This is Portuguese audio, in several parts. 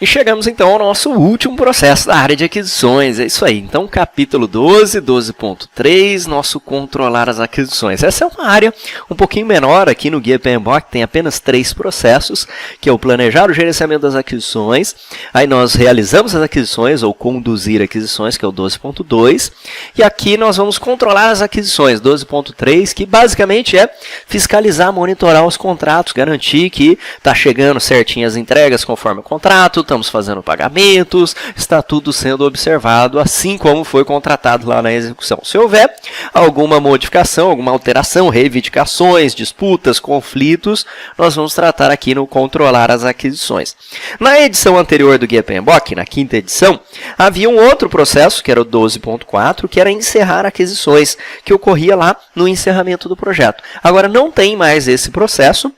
E chegamos então ao nosso último processo da área de aquisições, é isso aí. Então, capítulo 12, 12.3, nosso controlar as aquisições. Essa é uma área um pouquinho menor aqui no Guia PMBOK, tem apenas 3 processos, que é o planejar o gerenciamento das aquisições, aí nós realizamos as aquisições, ou conduzir aquisições, que é o 12.2, e aqui nós vamos controlar as aquisições, 12.3, que basicamente é fiscalizar, monitorar os contratos, garantir que está chegando certinho as entregas conforme o contrato, estamos fazendo pagamentos, está tudo sendo observado assim como foi contratado lá na execução. Se houver alguma modificação, alguma alteração, reivindicações, disputas, conflitos, nós vamos tratar aqui no controlar as aquisições. Na edição anterior do Guia PMBOK, na 5ª edição, havia um outro processo, que era o 12.4, que era encerrar aquisições, que ocorria lá no encerramento do projeto. Agora não tem mais esse processo,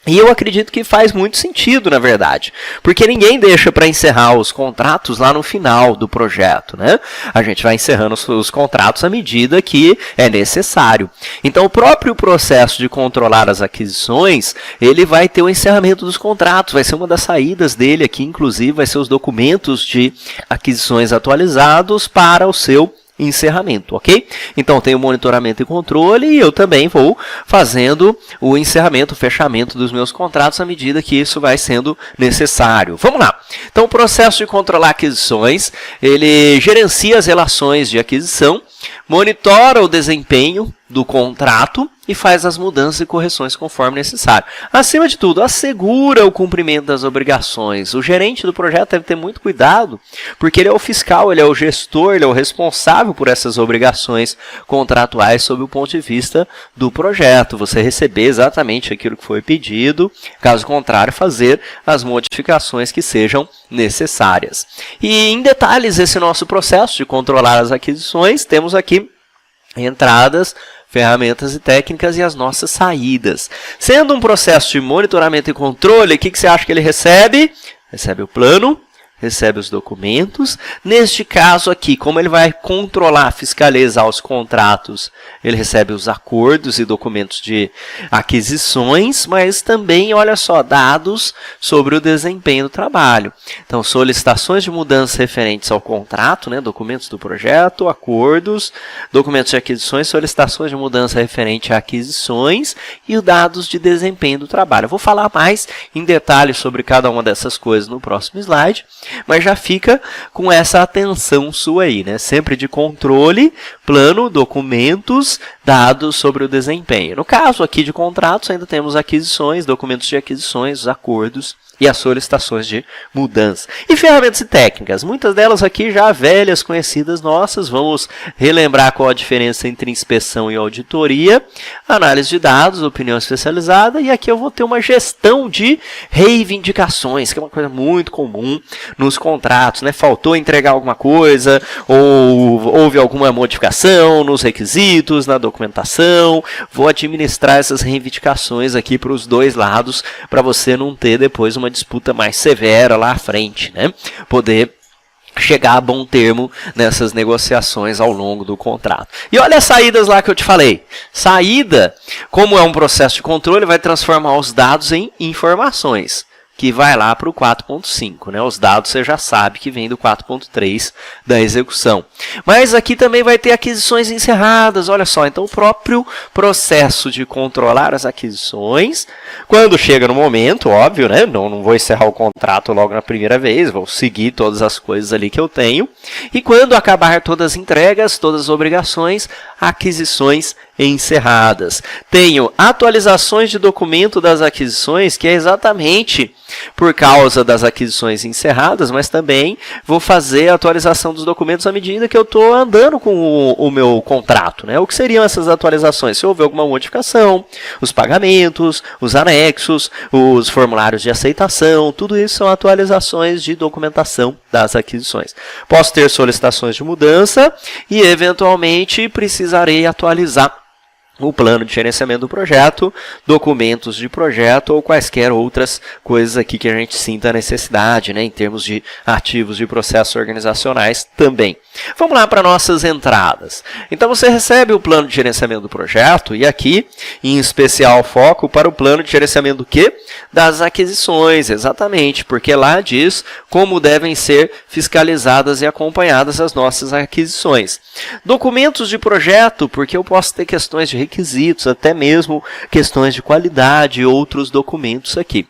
e eu acredito que faz muito sentido, na verdade, porque ninguém deixa para encerrar os contratos lá no final do projeto, né? A gente vai encerrando os contratos à medida que é necessário. Então, o próprio processo de controlar as aquisições, ele vai ter o encerramento dos contratos, vai ser uma das saídas dele aqui, inclusive, vai ser os documentos de aquisições atualizados para o seu encerramento, ok? Então, tem o monitoramento e controle e eu também vou fazendo o encerramento, o fechamento dos meus contratos à medida que isso vai sendo necessário. Vamos lá! Então, o processo de controlar aquisições, ele gerencia as relações de aquisição, monitora o desempenho do contrato e faz as mudanças e correções conforme necessário. Acima de tudo, assegura o cumprimento das obrigações. O gerente do projeto deve ter muito cuidado, porque ele é o fiscal, ele é o gestor, ele é o responsável por essas obrigações contratuais sob o ponto de vista do projeto. Você receber exatamente aquilo que foi pedido, caso contrário, fazer as modificações que sejam necessárias. E em detalhes, esse nosso processo de controlar as aquisições, temos aqui entradas, ferramentas e técnicas e as nossas saídas. Sendo um processo de monitoramento e controle, o que você acha que ele recebe? Recebe o plano, recebe os documentos. Neste caso aqui, como ele vai controlar, fiscalizar os contratos, ele recebe os acordos e documentos de aquisições, mas também, olha só, dados sobre o desempenho do trabalho. Então, solicitações de mudanças referentes ao contrato, né, documentos do projeto, acordos, documentos de aquisições, solicitações de mudança referente a aquisições e os dados de desempenho do trabalho. Eu vou falar mais em detalhes sobre cada uma dessas coisas no próximo slide, mas já fica com essa atenção sua aí, né? Sempre de controle, plano, documentos, dados sobre o desempenho. No caso aqui de contratos, ainda temos aquisições, documentos de aquisições, os acordos e as solicitações de mudança. E ferramentas e técnicas, muitas delas aqui já velhas, conhecidas nossas. Vamos relembrar qual a diferença entre inspeção e auditoria, análise de dados, opinião especializada, e aqui eu vou ter uma gestão de reivindicações, que é uma coisa muito comum nos contratos, né? Faltou entregar alguma coisa, ou houve alguma modificação nos requisitos, na documentação. Vou administrar essas reivindicações aqui para os dois lados, para você não ter depois uma disputa mais severa lá à frente, né? Poder chegar a bom termo nessas negociações ao longo do contrato. E olha as saídas lá que eu te falei. Saída, como é um processo de controle, vai transformar os dados em informações, que vai lá para o 4.5, né? Os dados você já sabe que vem do 4.3 da execução. Mas aqui também vai ter aquisições encerradas, olha só. Então, o próprio processo de controlar as aquisições, quando chega no momento, óbvio, né? Não vou encerrar o contrato logo na primeira vez, vou seguir todas as coisas ali que eu tenho. E quando acabar todas as entregas, todas as obrigações, aquisições encerradas. Tenho atualizações de documento das aquisições, que é exatamente por causa das aquisições encerradas, mas também vou fazer a atualização dos documentos à medida que eu estou andando com o meu contrato, né? O que seriam essas atualizações? Se houver alguma modificação, os pagamentos, os anexos, os formulários de aceitação, tudo isso são atualizações de documentação das aquisições. Posso ter solicitações de mudança e, eventualmente, precisarei atualizar o plano de gerenciamento do projeto, documentos de projeto ou quaisquer outras coisas aqui que a gente sinta a necessidade, né, em termos de ativos de processos organizacionais também. Vamos lá para nossas entradas. Então você recebe o plano de gerenciamento do projeto e aqui, em especial, foco para o plano de gerenciamento do quê? Das aquisições, exatamente, porque lá diz como devem ser fiscalizadas e acompanhadas as nossas aquisições. Documentos de projeto, porque eu posso ter questões de requisitos, até mesmo questões de qualidade e outros documentos aqui.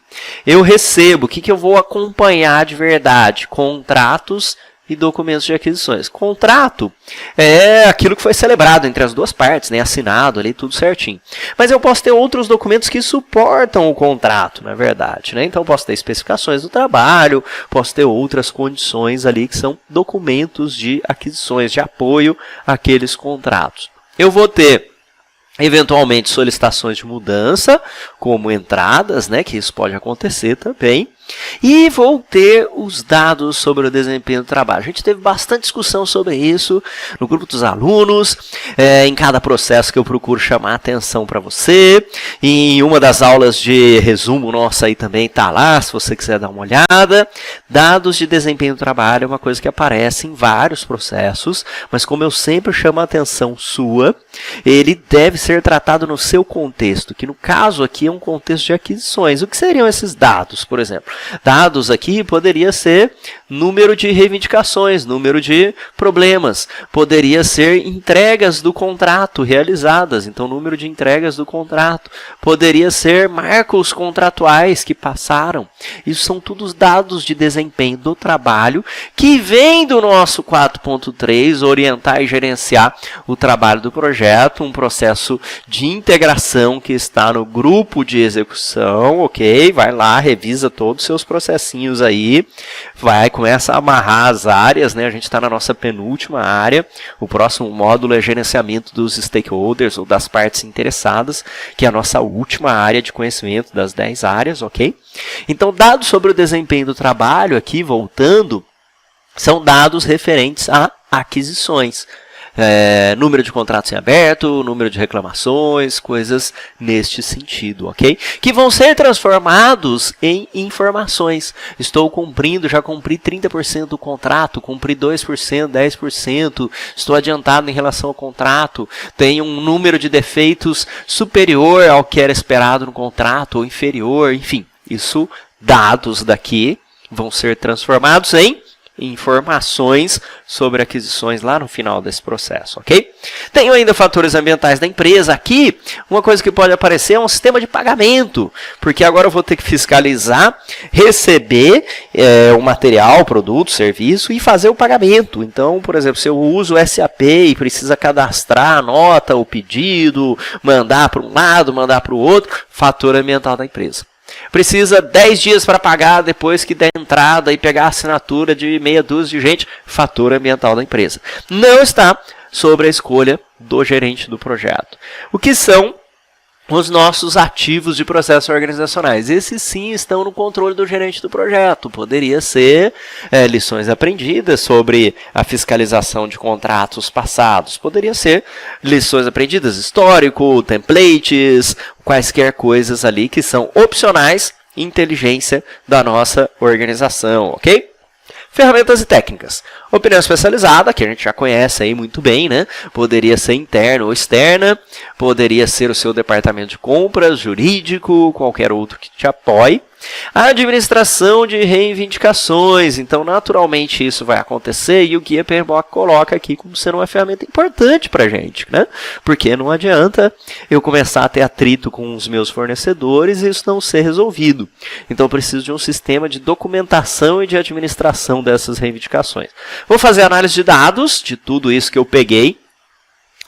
Eu recebo, o que eu vou acompanhar de verdade? Contratos e documentos de aquisições. Contrato é aquilo que foi celebrado entre as duas partes, né? Assinado ali, tudo certinho. Mas eu posso ter outros documentos que suportam o contrato, na verdade, né? Então, eu posso ter especificações do trabalho, posso ter outras condições ali que são documentos de aquisições, de apoio àqueles contratos. Eu vou ter eventualmente solicitações de mudança, como entradas, né, que isso pode acontecer também. E vou ter os dados sobre o desempenho do trabalho. A gente teve bastante discussão sobre isso no grupo dos alunos, em cada processo que eu procuro chamar a atenção para você. Em uma das aulas de resumo nossa aí também está lá, se você quiser dar uma olhada. Dados de desempenho do trabalho é uma coisa que aparece em vários processos, mas como eu sempre chamo a atenção sua, ele deve ser tratado no seu contexto, que no caso aqui é um contexto de aquisições. O que seriam esses dados, por exemplo? Dados aqui poderia ser número de reivindicações, número de problemas, poderia ser entregas do contrato realizadas, então número de entregas do contrato, poderia ser marcos contratuais que passaram. Isso são todos dados de desempenho do trabalho que vem do nosso 4.3, orientar e gerenciar o trabalho do projeto, um processo de integração que está no grupo de execução, ok? Vai lá, revisa todos seus processinhos aí, começa a amarrar as áreas, né? A gente está na nossa penúltima área, o próximo módulo é gerenciamento dos stakeholders ou das partes interessadas, que é a nossa última área de conhecimento das 10 áreas, ok? Então, dados sobre o desempenho do trabalho aqui, voltando, são dados referentes a aquisições. Número de contratos em aberto, número de reclamações, coisas neste sentido, ok? Que vão ser transformados em informações. Estou cumprindo, já cumpri 30% do contrato, cumpri 2%, 10%, estou adiantado em relação ao contrato, tenho um número de defeitos superior ao que era esperado no contrato, ou inferior, enfim. Isso, dados daqui, vão ser transformados em informações sobre aquisições lá no final desse processo, ok? Tenho ainda fatores ambientais da empresa. Aqui, uma coisa que pode aparecer é um sistema de pagamento, porque agora eu vou ter que fiscalizar, receber o material, produto, serviço e fazer o pagamento. Então, por exemplo, se eu uso o SAP e precisa cadastrar a nota, o pedido, mandar para um lado, mandar para o outro, fator ambiental da empresa. Precisa 10 dias para pagar depois que der entrada e pegar a assinatura de meia dúzia de gente, fator ambiental da empresa. Não está sobre a escolha do gerente do projeto. O que são os nossos ativos de processos organizacionais? Esses sim estão no controle do gerente do projeto. Poderia ser lições aprendidas sobre a fiscalização de contratos passados. Poderia ser lições aprendidas, histórico, templates, quaisquer coisas ali que são opcionais, inteligência da nossa organização, ok? Ferramentas e técnicas. Opinião especializada, que a gente já conhece aí muito bem, né? Poderia ser interna ou externa, poderia ser o seu departamento de compras, jurídico, qualquer outro que te apoie. A administração de reivindicações, então naturalmente isso vai acontecer e o Guia PMBOK coloca aqui como sendo uma ferramenta importante para a gente, né? Porque não adianta eu começar a ter atrito com os meus fornecedores e isso não ser resolvido. Então eu preciso de um sistema de documentação e de administração dessas reivindicações. Vou fazer análise de dados de tudo isso que eu peguei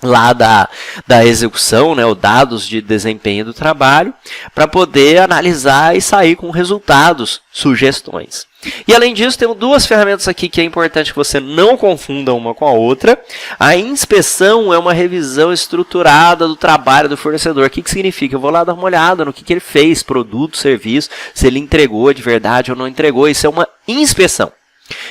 lá da execução, né, os dados de desempenho do trabalho, para poder analisar e sair com resultados, sugestões. E além disso, temos duas ferramentas aqui que é importante que você não confunda uma com a outra. A inspeção é uma revisão estruturada do trabalho do fornecedor. O que significa? Eu vou lá dar uma olhada no que ele fez, produto, serviço, se ele entregou de verdade ou não entregou. Isso é uma inspeção.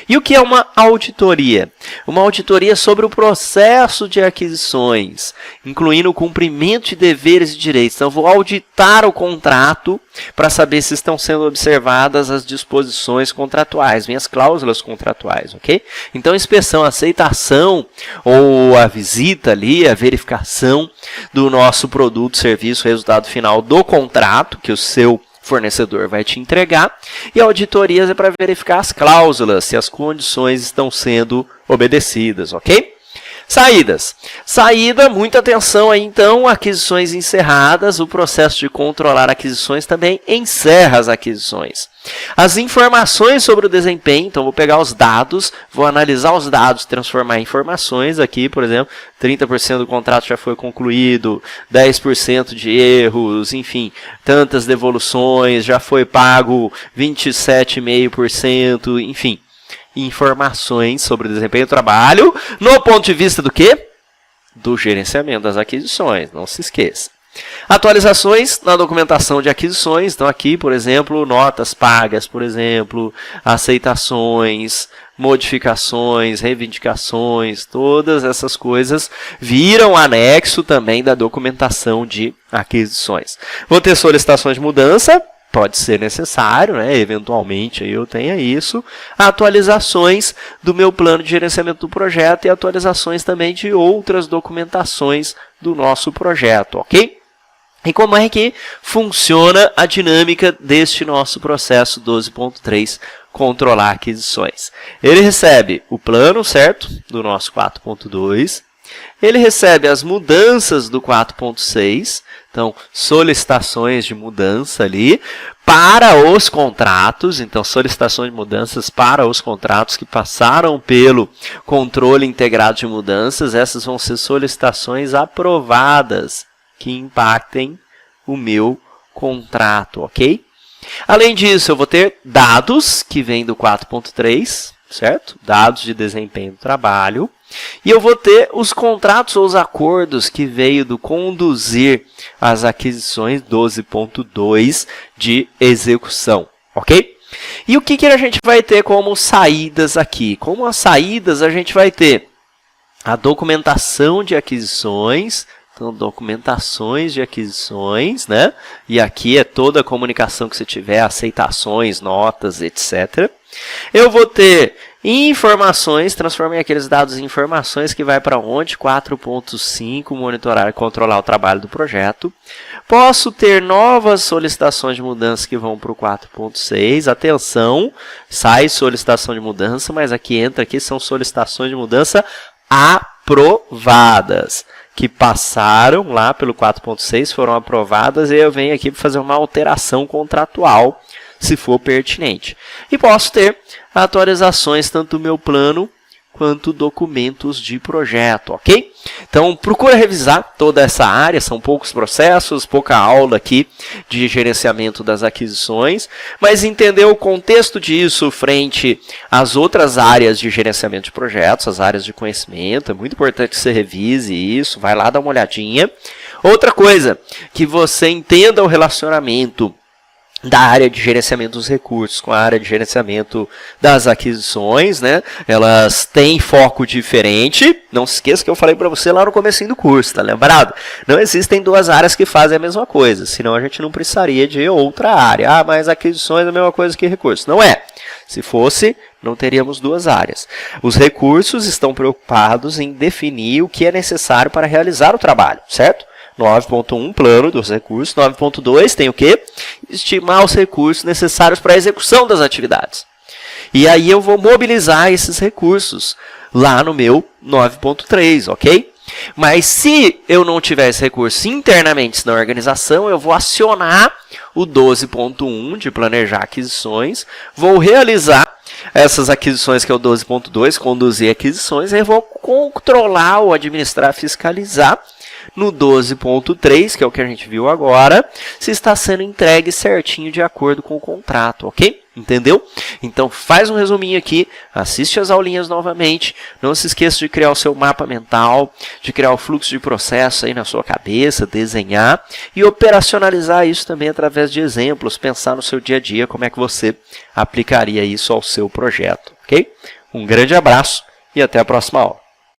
E o que é uma auditoria? Uma auditoria sobre o processo de aquisições, incluindo o cumprimento de deveres e direitos. Então, eu vou auditar o contrato para saber se estão sendo observadas as disposições contratuais, minhas cláusulas contratuais, ok? Então, inspeção, aceitação ou a visita ali, a verificação do nosso produto, serviço, resultado final do contrato que o seu fornecedor vai te entregar, e auditorias é para verificar as cláusulas, se as condições estão sendo obedecidas, ok? Saídas. Saída, muita atenção aí então, aquisições encerradas, o processo de controlar aquisições também encerra as aquisições. As informações sobre o desempenho, então vou pegar os dados, vou analisar os dados, transformar em informações aqui, por exemplo, 30% do contrato já foi concluído, 10% de erros, enfim, tantas devoluções, já foi pago 27,5%, enfim. Informações sobre o desempenho do trabalho, no ponto de vista do quê? Do gerenciamento das aquisições, não se esqueça. Atualizações na documentação de aquisições, então aqui, por exemplo, notas pagas, por exemplo, aceitações, modificações, reivindicações, todas essas coisas viram anexo também da documentação de aquisições. Vou ter solicitações de mudança, pode ser necessário, né? Eventualmente eu tenha isso, atualizações do meu plano de gerenciamento do projeto e atualizações também de outras documentações do nosso projeto, ok? E como é que funciona a dinâmica deste nosso processo 12.3, controlar aquisições? Ele recebe o plano, certo? Do nosso 4.2, ele recebe as mudanças do 4.6, então solicitações de mudança ali para os contratos, então solicitações de mudanças para os contratos que passaram pelo controle integrado de mudanças, essas vão ser solicitações aprovadas que impactem o meu contrato, ok? Além disso, eu vou ter dados que vêm do 4.3, certo? Dados de desempenho do trabalho. E eu vou ter os contratos ou os acordos que veio do conduzir as aquisições 12.2 de execução, ok? E o que a gente vai ter como saídas aqui? Como as saídas, a gente vai ter a documentação de aquisições, então documentações de aquisições, né? E aqui é toda a comunicação que você tiver, aceitações, notas, etc. Eu vou ter informações, transformei aqueles dados em informações que vai para onde? 4.5, monitorar e controlar o trabalho do projeto. Posso ter novas solicitações de mudança que vão para o 4.6. Atenção, sai solicitação de mudança, mas aqui entra, aqui são solicitações de mudança aprovadas, que passaram lá pelo 4.6, foram aprovadas, e eu venho aqui para fazer uma alteração contratual, se for pertinente. E posso ter atualizações tanto do meu plano quanto documentos de projeto, ok? Então, procura revisar toda essa área, são poucos processos, pouca aula aqui de gerenciamento das aquisições, mas entender o contexto disso frente às outras áreas de gerenciamento de projetos, as áreas de conhecimento, é muito importante que você revise isso, vai lá dar uma olhadinha. Outra coisa, que você entenda o relacionamento da área de gerenciamento dos recursos com a área de gerenciamento das aquisições, né? Elas têm foco diferente. Não se esqueça que eu falei para você lá no comecinho do curso, tá lembrado? Não existem duas áreas que fazem a mesma coisa, senão a gente não precisaria de outra área. Ah, mas aquisições é a mesma coisa que recursos. Não é. Se fosse, não teríamos duas áreas. Os recursos estão preocupados em definir o que é necessário para realizar o trabalho, certo? 9.1, plano dos recursos. 9.2 tem o quê? Estimar os recursos necessários para a execução das atividades. E aí eu vou mobilizar esses recursos lá no meu 9.3, ok? Mas se eu não tiver esse recurso internamente na organização, eu vou acionar o 12.1 de planejar aquisições, vou realizar essas aquisições que é o 12.2, conduzir aquisições, e eu vou controlar ou administrar, fiscalizar no 12.3, que é o que a gente viu agora, se está sendo entregue certinho de acordo com o contrato, ok? Entendeu? Então faz um resuminho aqui, assiste as aulinhas novamente, não se esqueça de criar o seu mapa mental, de criar o fluxo de processo aí na sua cabeça, desenhar e operacionalizar isso também através de exemplos, pensar no seu dia a dia como é que você aplicaria isso ao seu projeto, ok? Um grande abraço e até a próxima aula.